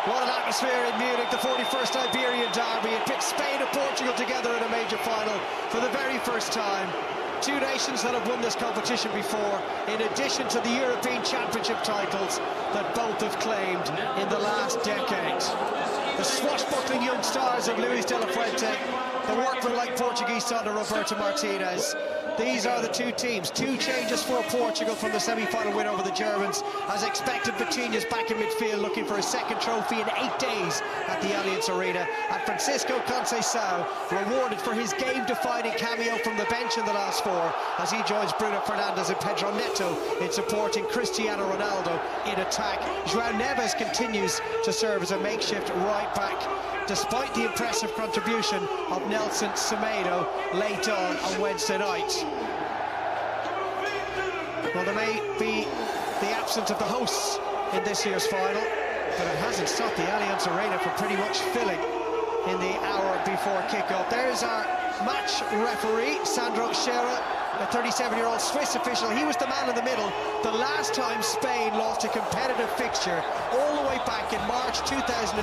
What an atmosphere in Munich, the 41st Iberian derby. It pits Spain and Portugal together in a major final for the very first time. Two nations that have won this competition before, in addition to the European Championship titles that both have claimed in the last decade. The swashbuckling young stars of Luis de la Fuente, the workman-like Portuguese son of Roberto Martinez. These are the two teams. Two changes for Portugal from the semi-final win over the Germans. As expected, Vitinha's back in midfield looking for a second trophy in 8 days at the Allianz Arena. And Francisco Conceição rewarded for his game-defining cameo from the bench in the last 4 as he joins Bruno Fernandes and Pedro Neto in supporting Cristiano Ronaldo in attack. João Neves continues to serve as a makeshift right-back, despite the impressive contribution of Nelson Semedo late on Wednesday night. Well, there may be the absence of the hosts in this year's final, but it hasn't stopped the Allianz Arena from pretty much filling in the hour before kick-off. There's our match referee, Sandro Scherer, a 37-year-old Swiss official. He was the man in the middle the last time Spain lost a competitive fixture, all the way back in March 2023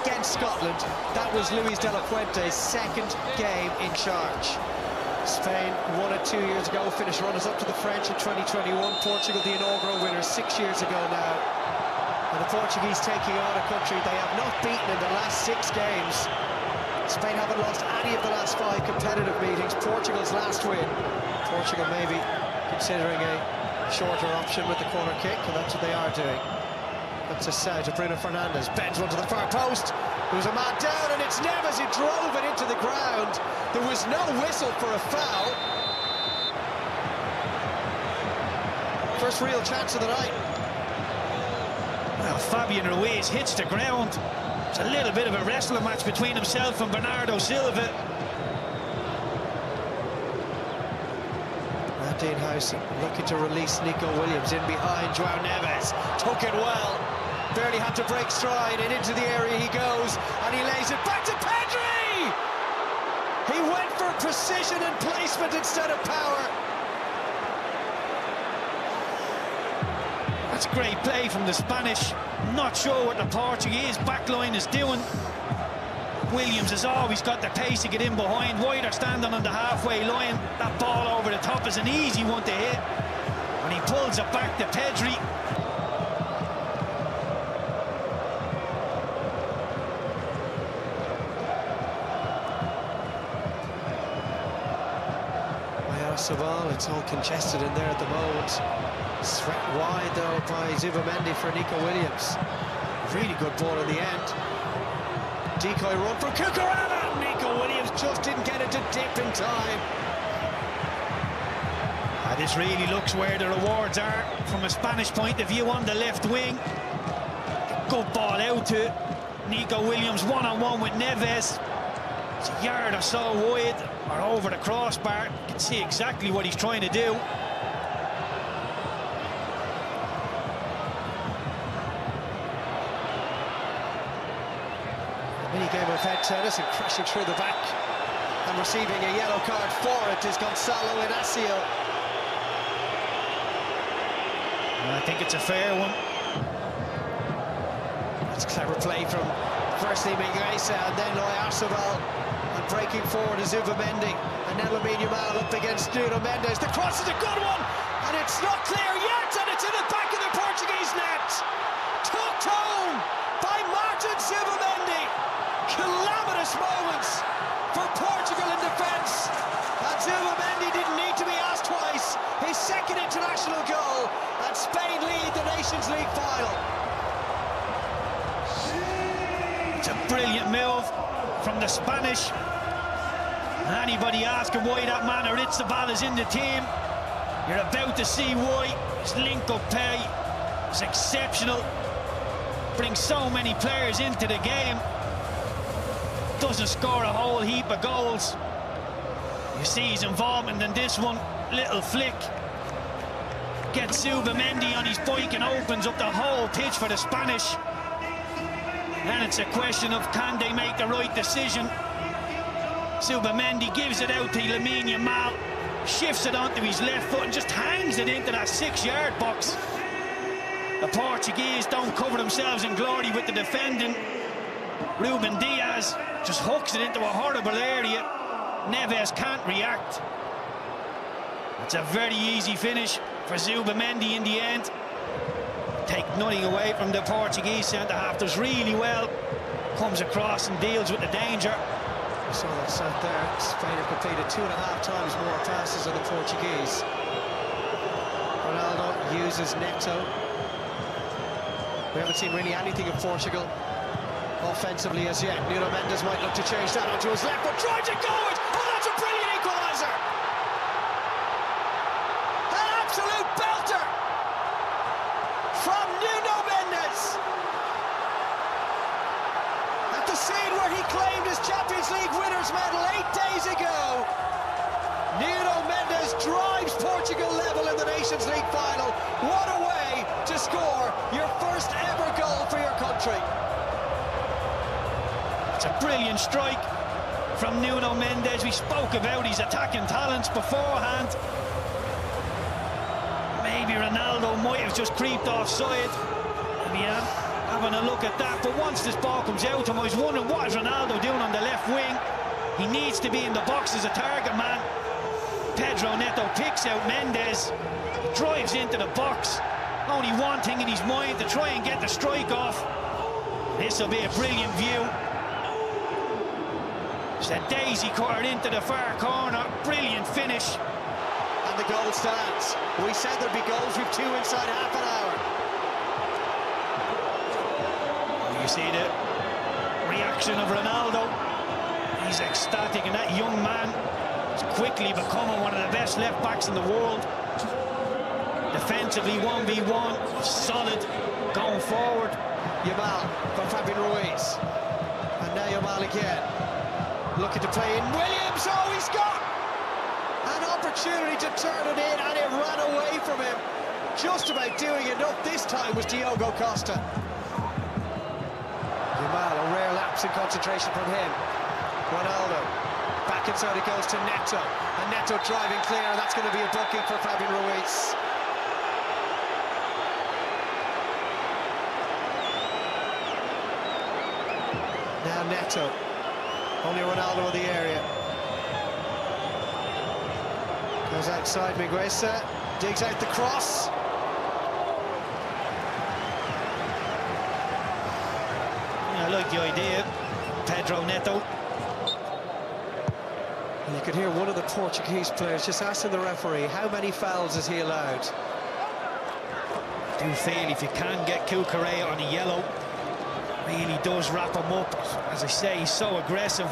against Scotland. That was Luis de la Fuente's second game in charge. Spain won it 2 years ago, finished runners-up to the French in 2021. Portugal, the inaugural winners, 6 years ago now. And the Portuguese taking on a country they have not beaten in the last 6 games. Spain haven't lost any of the last 5 competitive meetings. Portugal's last win. Portugal maybe considering a shorter option with the corner kick, and that's what they are doing. That's a set to Bruno Fernandes. Bends one to the far post. There was a man down, and it's Neves who drove it into the ground. There was no whistle for a foul. First real chance of the night. Well, Fabian Ruiz hits the ground. It's a little bit of a wrestling match between himself and Bernardo Silva. Dean House looking to release Nico Williams in behind João Neves. Took it well. Barely had to break stride, and into the area he goes, and he lays it back to Pedri! He went for precision and placement instead of power. That's great play from the Spanish. Not sure what the Portuguese backline is doing. Williams has always got the pace to get in behind. White are standing on the halfway line. That ball over the top is an easy one to hit. And he pulls it back to Pedri. Sabal, it's all congested in there at the moment. Swept wide though by Zubamendi for Nico Williams. Really good ball in the end. Decoy run from Cucurella. Nico Williams just didn't get it to dip in time. This really looks where the rewards are from a Spanish point of view on the left wing. Good ball out to Nico Williams, one-on-one with Neves. It's a yard or so wide or over the crossbar. You can see exactly what he's trying to do. Mini game of head tennis, and crashing through the back and receiving a yellow card for it is Gonzalo Inacio. I think it's a fair one. That's clever play from firstly Mingueza and then Oyarzabal, and breaking forward is Zubamendi, and then Lamine Yamal up against Nuno Mendes. The cross is a good one, and it's not clear yet, and it's in the back of the Portuguese net. Tucked home by Martin Zubamendi. Calamitous moments for Portugal in defence, and Zubamendi didn't need to be asked twice. His second international goal, and Spain lead the Nations League final. It's a brilliant move from the Spanish. Anybody asking why that man Oyarzabal is in the team, you're about to see why. His link-up play is exceptional. Brings so many players into the game. Doesn't score a whole heap of goals. You see his involvement in this one. Little flick. Gets Zubamendi on his bike and opens up the whole pitch for the Spanish. And it's a question of, can they make the right decision? Zubamendi gives it out to Lamine Yamal, shifts it onto his left foot and just hangs it into that 6-yard box. The Portuguese don't cover themselves in glory with the defending. Ruben Diaz just hooks it into a horrible area. Neves can't react. It's a very easy finish for Zubamendi in the end. Take nothing away from the Portuguese centre-half. Does really well. Comes across and deals with the danger. So that's out there. Spain have completed 2.5 times more passes than the Portuguese. Ronaldo uses Neto. We haven't seen really anything of Portugal offensively as yet. Nuno Mendes might look to change that onto his left, but tries to go it! Oh, that's a brilliant equaliser! An absolute belter from Nuno Mendes! At the scene where he claimed his Champions League winners' medal 8 days ago, Nuno Mendes drives Portugal level in the Nations League final. What a way to score your first ever goal for your country. It's a brilliant strike from Nuno Mendes. We spoke about his attacking talents beforehand. Maybe Ronaldo might have just creeped offside. Maybe having a look at that. But once this ball comes out to him, I was wondering what is Ronaldo doing on the left wing. He needs to be in the box as a target man. Pedro Neto picks out Mendes, drives into the box. Only one thing in his mind, to try and get the strike off. This will be a brilliant view. It's a daisy cutter into the far corner. Brilliant finish. And the goal stands. We said there'd be goals with 2 inside half an hour. You see the reaction of Ronaldo. He's ecstatic, and that young man is quickly becoming one of the best left backs in the world. Defensively 1v1, solid going forward. Yamal for Fabian Ruiz. And now Yamal again. Looking to play in Williams. Oh, he's got an opportunity to turn it in, and it ran away from him. Just about doing enough this time was Diogo Costa. Yamal, a rare lapse in concentration from him. Ronaldo, back inside it goes to Neto. And Neto driving clear, and that's going to be a booking for Fabian Ruiz. Now Neto. Only Ronaldo in the area. Goes outside Miguesa, digs out the cross. Yeah, I like the idea. Pedro Neto. And you could hear one of the Portuguese players just asking the referee, how many fouls is he allowed? Do feel if you can get Cucurella on a yellow, really does wrap him up. As I say, he's so aggressive,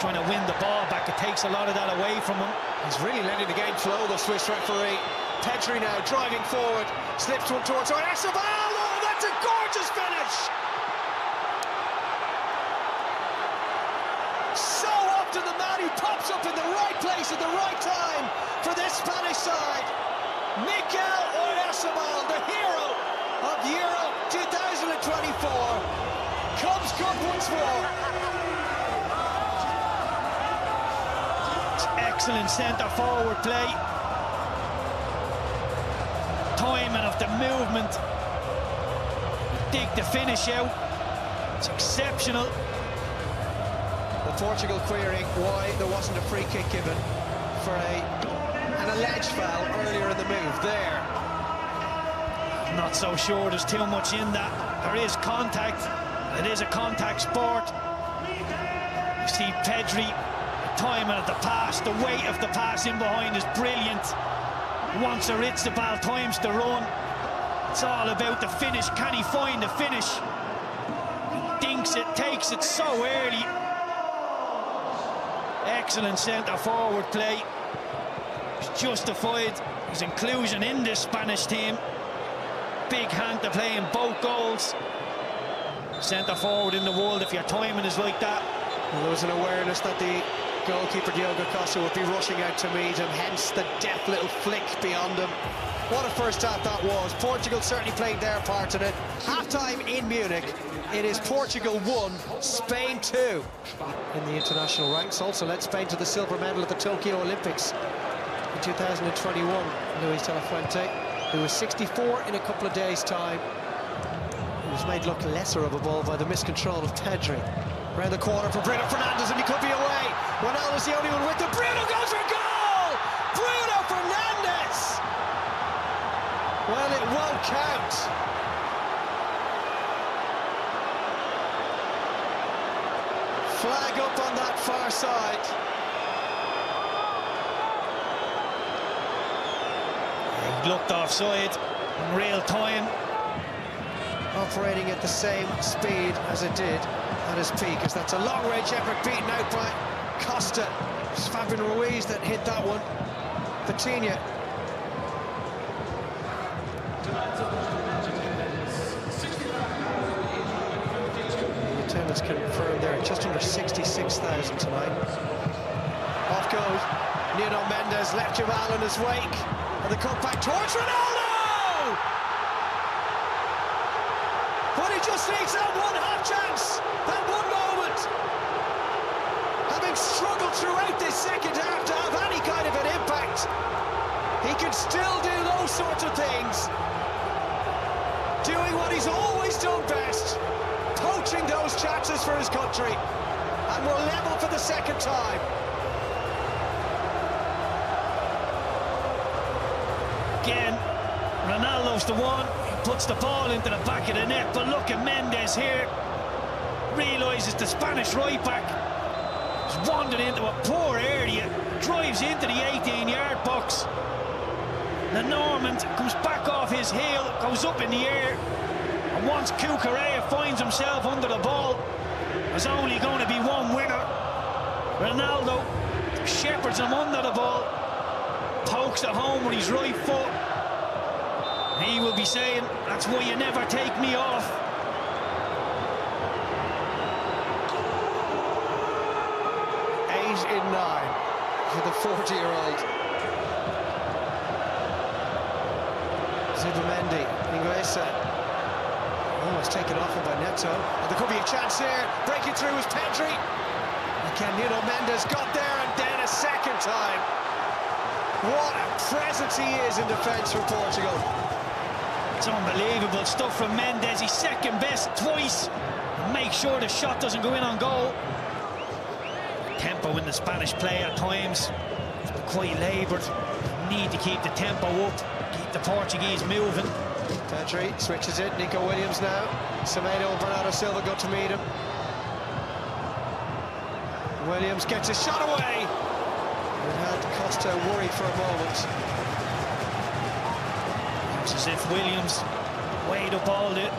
trying to win the ball back. It takes a lot of that away from him. He's really letting the game flow, the Swiss referee. Pedri now driving forward, slips one towards Oyarzabal. Oh, that's a gorgeous finish! So often the man who pops up in the right place at the right time for this Spanish side. Mikel Oyarzabal, the hero of Euro 2024. Comes good once more. It's excellent centre-forward play. Timing of the movement. Dig the finish out. It's exceptional. The Portugal querying why there wasn't a free kick given for an alleged foul earlier in the move there. I'm not so sure there's too much in that. There is contact. It is a contact sport. You see Pedri, the timing of the pass, the weight of the pass in behind is brilliant. Once Oyarzabal times the run, it's all about the finish. Can he find the finish? He dinks it, takes it so early. Excellent centre-forward play. He's justified his inclusion in this Spanish team. Big hand to play in both goals. Centre-forward in the world, if your timing is like that. Well, there was an awareness that the goalkeeper Diogo Costa would be rushing out to meet him, hence the deft little flick beyond him. What a first half that was. Portugal certainly played their part in it. Half-time in Munich. It is Portugal 1, Spain 2. In the international ranks, also led Spain to the silver medal at the Tokyo Olympics in 2021. Luis de la Fuente, who was 64 in a couple of days' time. was made look lesser of a ball by the miscontrol of Pedri. Around the corner for Bruno Fernandes, and he could be away. Ronaldo's the only one with it. Bruno goes for goal! Bruno Fernandes! Well, it won't count. Flag up on that far side. He looked offside in real time. Operating at the same speed as it did at his peak, as that's a long-range effort beaten out by Costa. It's Fabian Ruiz that hit that one. Vitinha. The attendance confirmed there, just under 66,000 tonight. Off goes Nuno Mendes, left Jamal in his wake, and the cut back towards Ronaldo! But he just needs that one half chance, that one moment. Having struggled throughout this second half to have any kind of an impact, he can still do those sorts of things, doing what he's always done best, poaching those chances for his country, and we're level for the second time. Again, Ronaldo's the one. Puts the ball into the back of the net, but look at Mendes here. Realises the Spanish right-back has wandered into a poor area, drives into the 18-yard box. The Norman comes back off his heel, goes up in the air, and once Cucurella finds himself under the ball, there's only going to be one winner. Ronaldo shepherds him under the ball, pokes it home with his right foot. He will be saying, that's why you never take me off. Eight in 9 for the 40-year-old. Zubimendi, Inglesa. Almost taken off him by Neto. And there could be a chance here. Breaking through is Pedri. Again, Nuno Mendes got there, and then a second time. What a presence he is in defence for Portugal. It's unbelievable stuff from Mendes. He's second best twice. Make sure the shot doesn't go in on goal. Tempo in the Spanish play at times. It's been quite laboured. Need to keep the tempo up, keep the Portuguese moving. Pedri switches it. Nico Williams now. Semedo and Bernardo Silva go to meet him. Williams gets a shot away. It had Costa worried for a moment. It's as if Williams weighed up all it.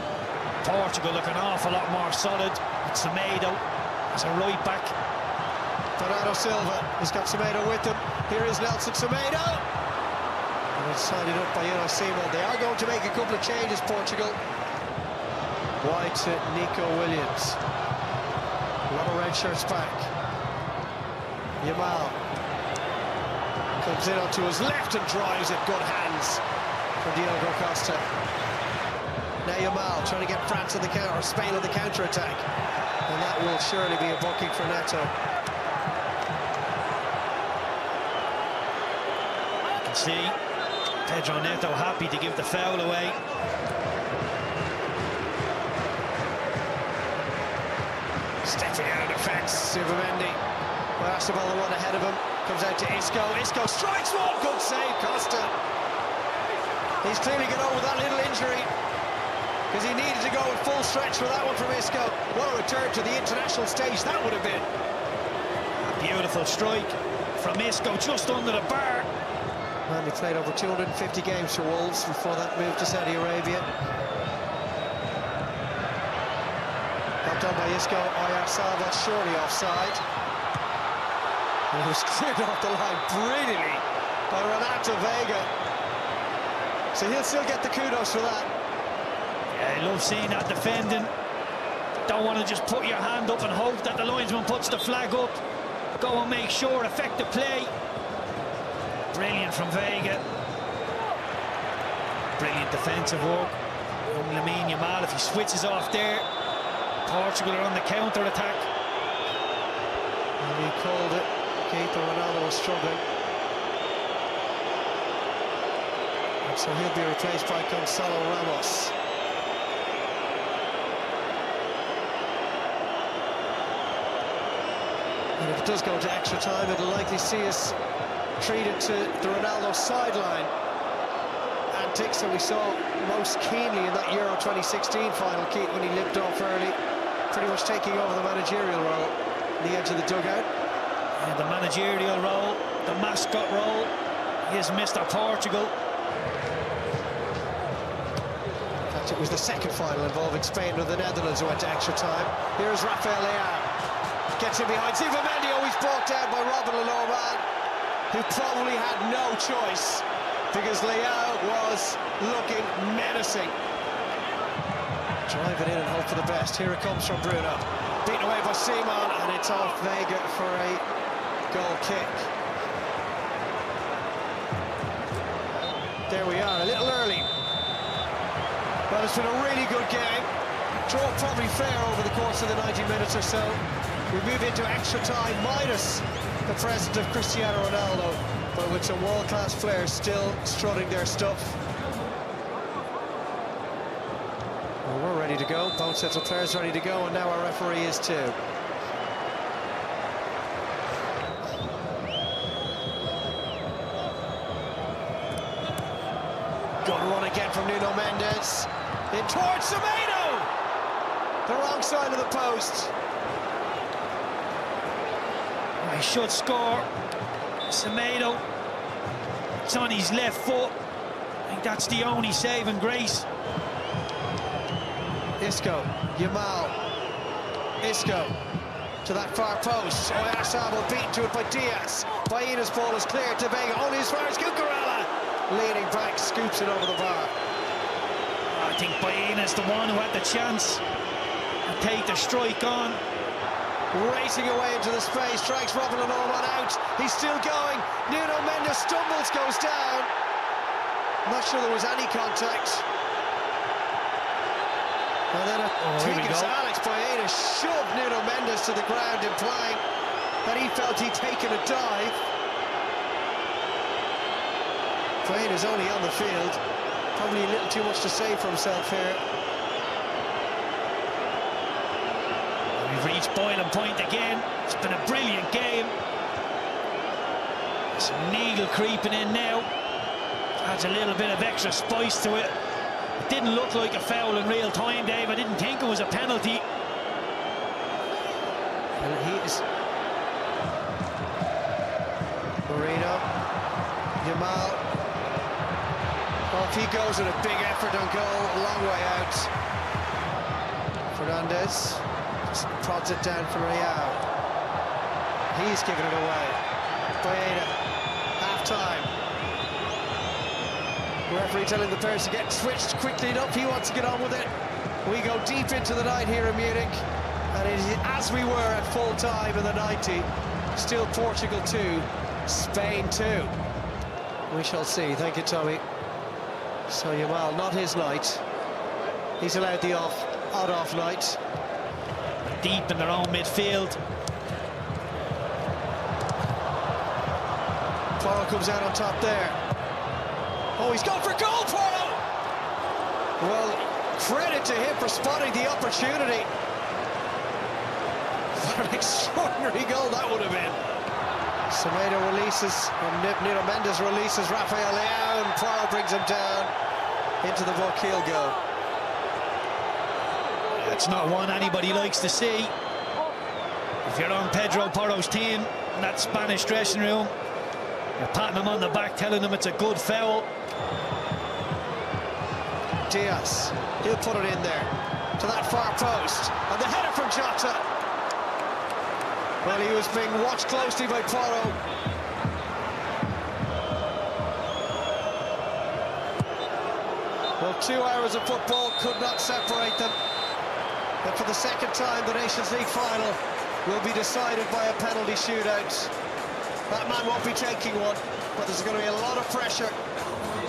Portugal look an awful lot more solid. It's Semedo as a right back. Bernardo Silva has got Semedo with him. Here is Nelson Semedo. And it's sided up by Simon. They are going to make a couple of changes, Portugal. Wide to Nico Williams. A lot of red shirts back. Yamal comes in onto his left and drives it. Good hands from Diogo Costa. Now Yamal trying to get France on the counter, or Spain on the counter-attack. And that will surely be a booking for Neto. You can see Pedro Neto happy to give the foul away. Stepping out of defence, Zubimendi. Well, the one ahead of him. Comes out to Isco. Isco strikes one. Good save, Costa. He's clearly got over that little injury, because he needed to go in full stretch for that one from Isco. What a return to the international stage that would have been. A beautiful strike from Isco, just under the bar. And he played over 250 games for Wolves before that move to Saudi Arabia. Got done by Isco. Oyarzabal surely offside. And he was cleared off the line brilliantly by Renato Vega. So he'll still get the kudos for that. Yeah, I love seeing that defending. Don't want to just put your hand up and hope that the linesman puts the flag up. Go and make sure, effective play. Brilliant from Vega. Brilliant defensive work. Lamine Yamal, if he switches off there, Portugal are on the counter-attack. And he called it. Keeper Ronaldo was struggling. And so he'll be replaced by Gonzalo Ramos. And if it does go to extra time, it'll likely see us treated to the Ronaldo sideline antics that we saw most keenly in that Euro 2016 final, Keith, when he limped off early, pretty much taking over the managerial role on the edge of the dugout. Yeah, the managerial role, the mascot role, he is Mr. Portugal. In fact, it was the second final involving Spain with the Netherlands who went to extra time. Here's Rafael Leao, gets in behind Zubimendi, always brought down by Robin Lenormand, who probably had no choice because Leao was looking menacing. Drive it in and hope for the best. Here it comes from Bruno, beaten away by Simon, and it's off Vega for a goal kick. There we are, a little early. Well, it's been a really good game. Draw probably fair over the course of the 90 minutes or so. We move into extra time minus the presence of Cristiano Ronaldo, but with some world-class players still strutting their stuff. Well, we're ready to go. Both sets of players ready to go, and now our referee is too. Good run again from Nuno Mendes. In towards Semedo! The wrong side of the post. He should score. Semedo, it's on his left foot. I think that's the only saving grace. Isco, Yamal, Isco to that far post. Oyarzabal beaten to it by Diaz. Baina's ball is cleared to Vega, only as far as Cucurella. Leaning back, scoops it over the bar. I think Baina's the one who had the chance to take the strike on. Racing away into the space, strikes Robin Lenormand out. He's still going. Nuno Mendes stumbles, goes down. I'm not sure there was any contact. And then I think it's Alex Baena shoved Nuno Mendes to the ground, implying that he felt he'd taken a dive. Baena's only on the field. Probably a little too much to say for himself here. We've reached boiling point again. It's been a brilliant game. Some needle creeping in now. Adds a little bit of extra spice to it. It didn't look like a foul in real time, Dave. I didn't think it was a penalty. And he is... Marino. Yamal. Off he goes with a big effort on goal. A long way out. Fernandez. Just prods it down for Real. He's giving it away. Baena, half-time. Referee telling the players to get switched quickly enough. He wants to get on with it. We go deep into the night here in Munich, and it is as we were at full time in the 90. Still Portugal 2, Spain 2. We shall see. Thank you, Tommy. So Yamal, not his night. He's allowed the odd off night. Deep in their own midfield. Porro comes out on top there. Oh, he's gone for goal, Porro! Well, credit to him for spotting the opportunity. What an extraordinary goal that would have been. Semedo releases, and Nuno Mendes releases Rafael Leao, and Porro brings him down into the book. He'll go. That's not one anybody likes to see. If you're on Pedro Porro's team in that Spanish dressing room, you're patting him on the back, telling him it's a good foul. Diaz, he'll put it in there to that far post, and the header from Jota. Well, he was being watched closely by Porro. Well, 2 hours of football could not separate them. But for the second time, the Nations League final will be decided by a penalty shootout. That man won't be taking one, but there's going to be a lot of pressure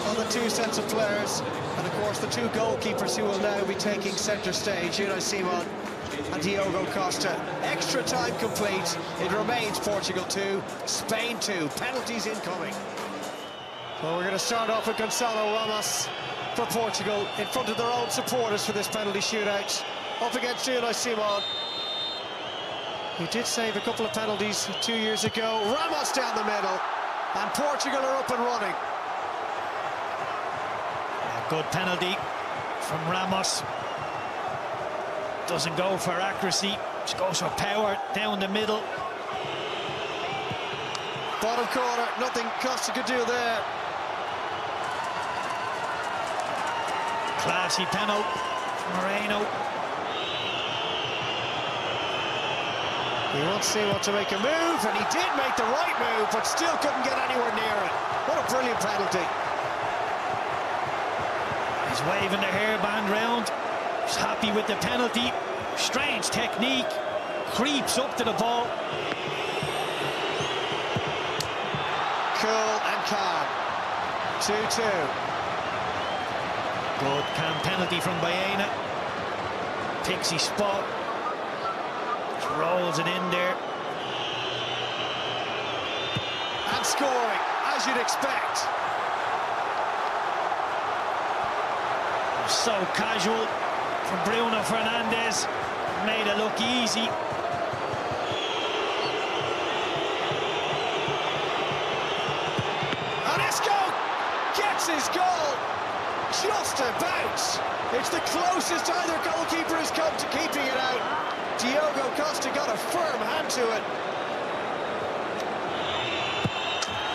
on the two sets of players. And, of course, the two goalkeepers who will now be taking centre stage, Unai Simon and Diogo Costa. Extra time complete. It remains Portugal 2, Spain 2. Penalties incoming. Well, we're going to start off with Gonçalo Ramos for Portugal in front of their own supporters for this penalty shootout. Up against Unai Simon. He did save a couple of penalties 2 years ago. Ramos down the middle, and Portugal are up and running. A good penalty from Ramos. Doesn't go for accuracy, just goes for power down the middle. Bottom corner, nothing Costa could do there. Classy penalty from Moreno. He wants to see what to make a move, and he did make the right move, but still couldn't get anywhere near it. What a brilliant penalty. He's waving the hairband round. He's happy with the penalty. Strange technique. Creeps up to the ball. Cool and calm. 2-2. Good calm penalty from Baena. Pixie spot. Just rolls it in there. And scoring, as you'd expect. So casual from Bruno Fernandes. Made it look easy. And Isco gets his goal. Just about. It's the closest either goalkeeper has come to keeping it out. Diogo Costa got a firm hand to it.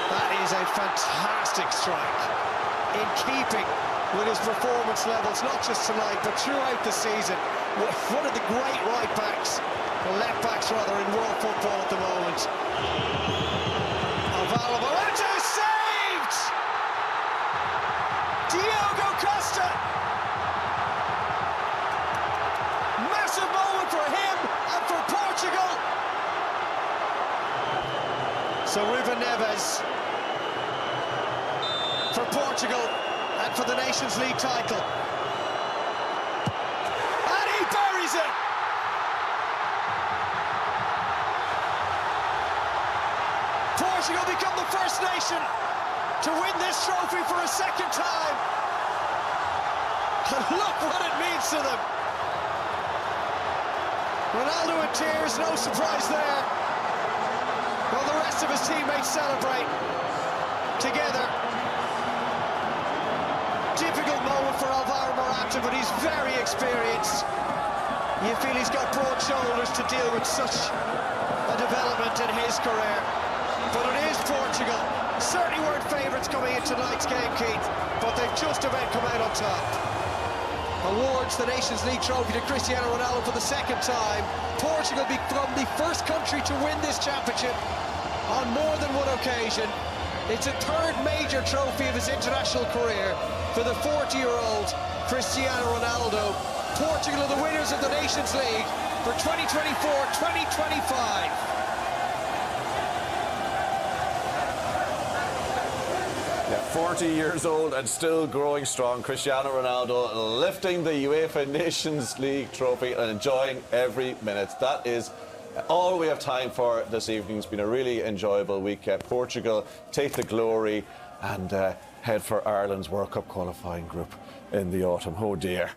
That is a fantastic strike. In keeping with his performance levels, not just tonight, but throughout the season. One of the great right-backs, or left-backs rather, in world football at the moment. Alvaro Morata saved! Diogo Costa! Massive moment for him and for Portugal! So Ruben Neves for Portugal and for the Nations League title. And he buries it! Portugal become the first nation to win this trophy for a second time. And look what it means to them. Ronaldo in tears, no surprise there. While the rest of his teammates celebrate together. Difficult moment for Alvaro Morata, but he's very experienced. You feel he's got broad shoulders to deal with such a development in his career. But it is Portugal. Certainly weren't favourites coming into tonight's game, Keith, but they've just about come out on top. Awards the Nations League trophy to Cristiano Ronaldo for the second time. Portugal become the first country to win this championship on more than one occasion. It's a third major trophy of his international career for the 40-year-old Cristiano Ronaldo. Portugal are the winners of the Nations League for 2024-2025. Yeah, 40 years old and still growing strong. Cristiano Ronaldo lifting the UEFA Nations League trophy and enjoying every minute. That is all we have time for this evening. It's been a really enjoyable week. Portugal take the glory and head for Ireland's World Cup qualifying group in the autumn. Oh dear.